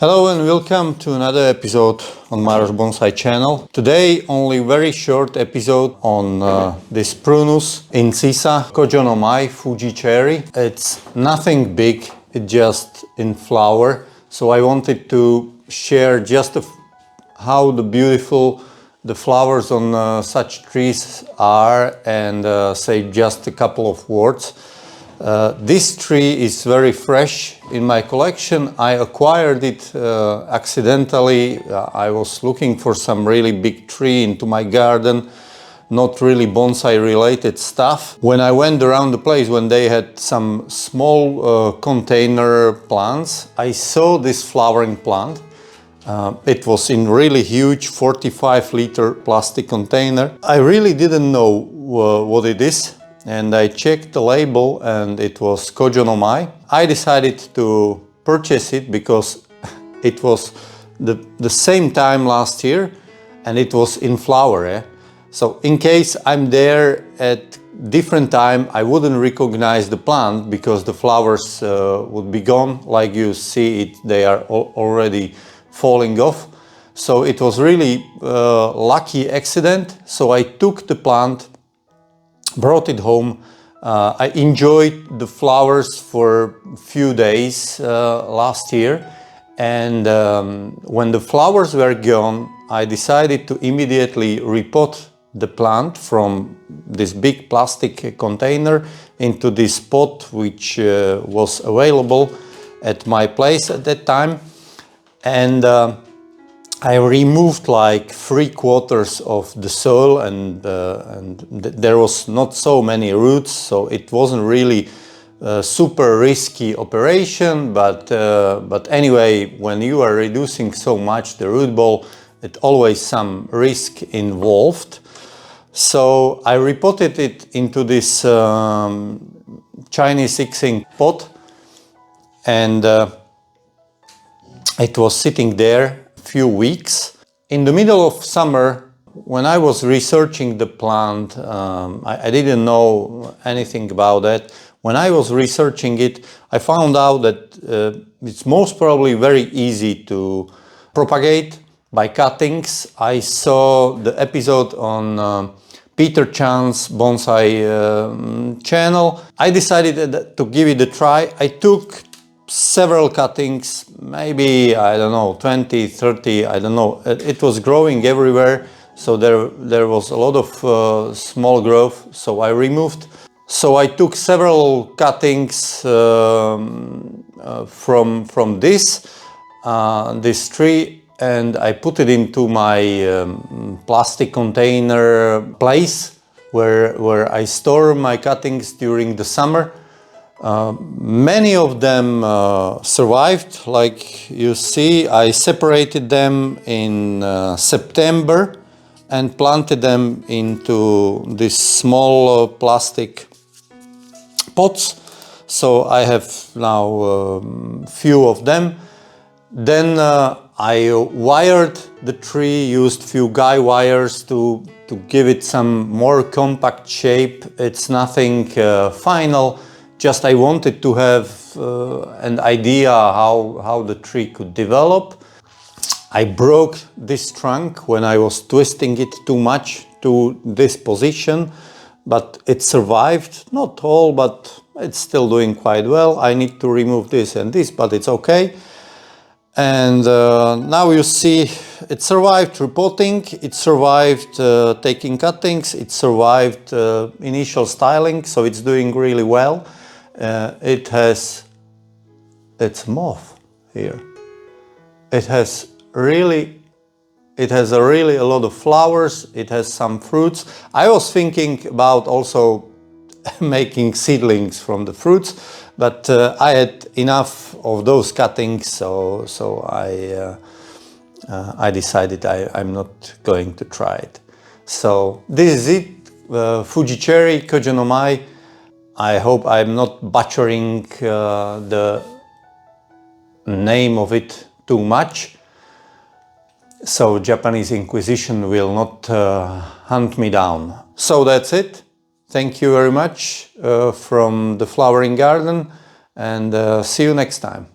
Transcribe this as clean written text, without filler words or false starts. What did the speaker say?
Hello and welcome to another episode on Maro's Bonsai channel. Today only very short episode on this Prunus, incisa, Kojo-no-mai, Fuji Cherry. It's nothing big, it's just in flower. So I wanted to share just how beautiful the flowers on such trees are and say just a couple of words. This tree is very fresh in my collection. I acquired it accidentally. I was looking for some really big tree into my garden, not really bonsai related stuff. When I went around the place, when they had some small container plants, I saw this flowering plant. It was in really huge 45-liter plastic container. I really didn't know what it is. And I checked the label and it was Kojo-no-mai. I decided to purchase it because it was the same time last year and it was in flower. So in case I'm there at different time, I wouldn't recognize the plant because the flowers would be gone. Like you see it, they are already falling off. So it was really lucky accident. So I took the plant, brought it home. I enjoyed the flowers for a few days last year, and when the flowers were gone, I decided to immediately repot the plant from this big plastic container into this pot which was available at my place at that time. And I removed like 3/4 of the soil and there was not so many roots, so it wasn't really a super risky operation, but anyway, when you are reducing so much the root ball, it's always some risk involved. So I repotted it into this Chinese xing pot and it was sitting there few weeks. In the middle of summer, when I was researching the plant, I didn't know anything about it. When I was researching it, I found out that it's most probably very easy to propagate by cuttings. I saw the episode on Peter Chan's Bonsai channel. I decided to give it a try. I took several cuttings, maybe, I don't know, 20, 30, I don't know. It was growing everywhere, so there was a lot of small growth, so I removed. So I took several cuttings from this tree and I put it into my plastic container place where I store my cuttings during the summer. Many of them survived, like you see. I separated them in September and planted them into these small plastic pots. So I have now few of them. Then I wired the tree, used few guy wires to give it some more compact shape. It's nothing final. Just I wanted to have an idea how the tree could develop. I broke this trunk when I was twisting it too much to this position, but it survived. Not all, but it's still doing quite well. I need to remove this and this, but it's okay. And now you see it survived repotting, it survived taking cuttings, it survived initial styling, so it's doing really well. It's moth here. It has really a lot of flowers. It has some fruits. I was thinking about also making seedlings from the fruits, but I had enough of those cuttings, so I decided I'm not going to try it. So this is it. Fuji Cherry, Kojo-no-mai. I hope I'm not butchering the name of it too much, so Japanese Inquisition will not hunt me down. So that's it. Thank you very much from the flowering garden and see you next time.